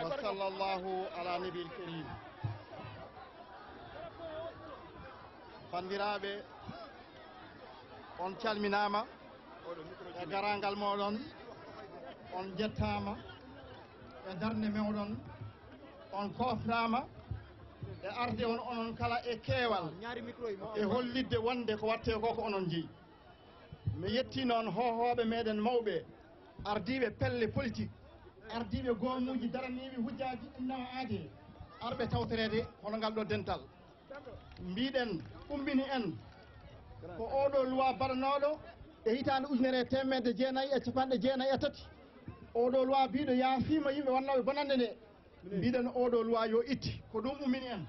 وصلى الله على نبي الكريم. bandiraɓe on calminama e garangal moɗon, on jettama e darde mewɗon, on koframa e arde on onon kala e keewal e hollidde wonde ko watte ko ko onon jeeyi. mi yetti noon hohoɓe meɗen mawɓe ardiɓe pelle politique, ardiɓe goomuji daraniɓe hujjaji innama aade arɓe tawtorede hono ngal ɗo dental. mbiɗen ummini en ko oɗo loi baɗanoɗo e hitande 1993. oɗo loi biɗo yaafima yimɓe wannoɓe bonande nde. mbiɗen oɗo loi yo itti, ko ɗum ummini en.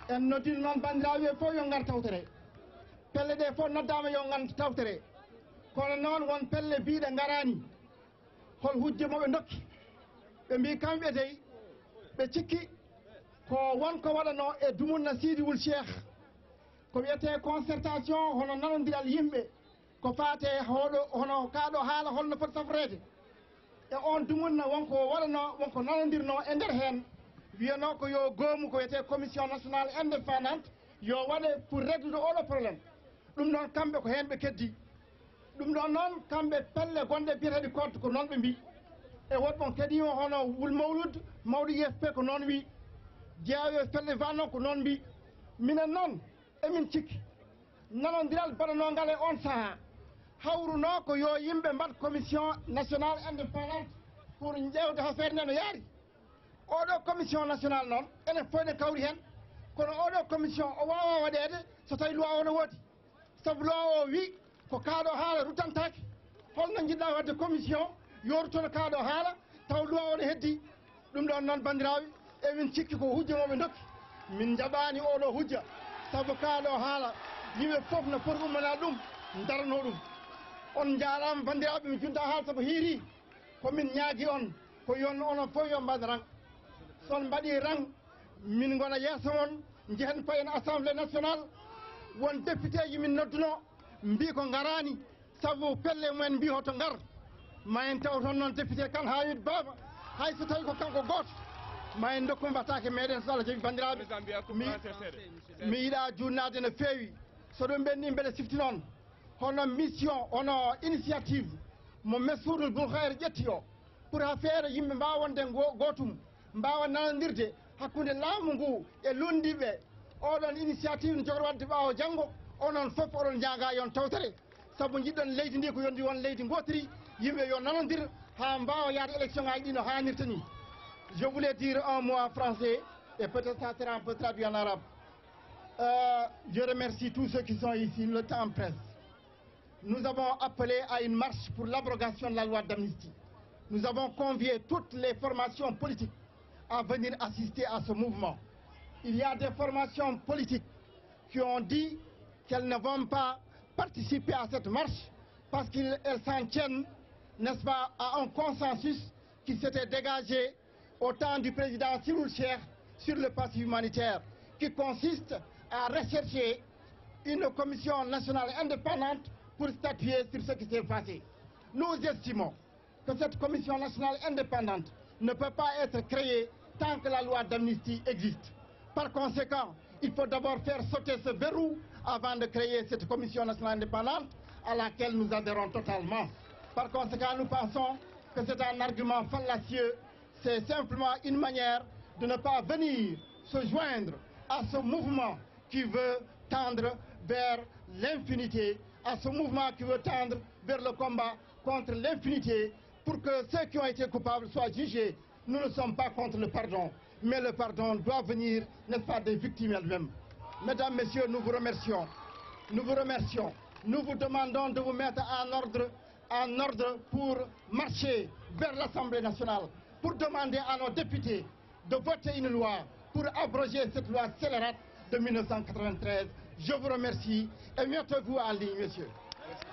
en noddino noon bandiraɓe fof yo ngar tawtere, pelle ɗe fof noddama yo ngar tawtere, kono noon won pelle biɗe garani hol hujje moɓe dokki. ɓe mbi kamɓe dey ɓe cikki ko wonko waɗano e dumunna Sidi Wul Cheikh ko wiyete concertation, hono nanodiral yimɓe ko faate hono kaɗo haala holno foti safrede e on dumunna wonko waɗano, wonko nanodirno e nder hen, wiyano ko yo goomu ko wiyete commission nationale indépendante yo waɗe pour réglude oɗo probléme. ɗum ɗon kamɓe ko hen ɓe keddi. ɗum ɗon noon kamɓe pelle gonɗe biyeteɗe compte ko noon ɓe mbi, e woɗɓon keɗima hono Wul Mawlud mawɗo IFP ko noon wi, jeeyaɓe pelle vanno ko noon mbi. minen noon emin cikki nanodiral baɗanogal e on saaha hawruno ko yo yimɓe mbaɗ commission nationale indépendante pour ƴewde affaire nde no yaari. oɗo commission nationale noon enen fof eɗen kawri hen, kono oɗo commission o wawa waɗede so tawi loi o no woodi, saabu loi o wi ko kaɗo haala ruttantake. holno jiɗɗa wadde commission yorutono kaɗo haala taw loi o no heddi. ɗum ɗon noon bandiraɓe emin cikki ko hujja moɓe dokki, min jaɓani oɗo hujja, saabu kaɗo haala yimɓe foof no poti ummana ɗum darano ɗum. on jarama bandiraɓe, mi junta haala saabu hiiri komin ñaagui on ko yon onon fof yo mbaɗ rang. son mbaɗi rang min gona yeeso mon jehen payen assemblée nationale. won député ji min nodduno mbi ko garani saabu pelle mumen mbi hoto gar, ma en taw toon noon député kan Hamidou Baba hay so tawi ko kanko goto ma en dokkumo battake meɗen so Allah jaaɓi. bandiraɓe mi yiiɗa junnade no feewi, so ɗum ɓenni mbeɗa sifti noon hono mission hono initiative mo Messoudou Boulkhayr ƴetti o pour ha feere yimɓe mbawa wonde gotum, mbawa nanodirde hakkude laamu ngu e lundiɓe. oɗon initiative ne jogori wadde ɓawo janggo, onon foof oɗon jaaga yon tawtere, saabu jiɗɗon leydi ndi ko yondi won leydi gotiri, yimɓe yo nanodir ha mbawa yaade élection ngaji ɗi no hannirta ni. je voulais dire un mot en français et peut-être ça sera un peu traduit en arabe. Je remercie tous ceux qui sont ici, le temps presse. Nous avons appelé à une marche pour l'abrogation de la loi d'amnistie. Nous avons convié toutes les formations politiques à venir assister à ce mouvement. Il y a des formations politiques qui ont dit qu'elles ne vont pas participer à cette marche parce qu'elles s'en tiennent, n'est-ce pas, à un consensus qui s'était dégagé au temps du président Sidi Wul Cheikh sur le passif humanitaire, qui consiste à rechercher une commission nationale indépendante pour statuer sur ce qui s'est passé. Nous estimons que cette commission nationale indépendante ne peut pas être créée tant que la loi d'amnistie existe. Par conséquent, il faut d'abord faire sauter ce verrou avant de créer cette commission nationale indépendante à laquelle nous adhérons totalement. Par conséquent, nous pensons que c'est un argument fallacieux, c'est simplement une manière de ne pas venir se joindre à ce mouvement qui veut tendre vers l'infinité, à ce mouvement qui veut tendre vers le combat contre l'impunité, pour que ceux qui ont été coupables soient jugés. Nous ne sommes pas contre le pardon, mais le pardon doit venir, n'est-ce pas, des victimes elles-mêmes. Mesdames, Messieurs, nous vous remercions. Nous vous remercions. Nous vous demandons de vous mettre en ordre pour marcher vers l'Assemblée nationale, pour demander à nos députés de voter une loi pour abroger cette loi scélérate de 1993. Je vous remercie et mettez-vous en ligne, messieurs. Merci.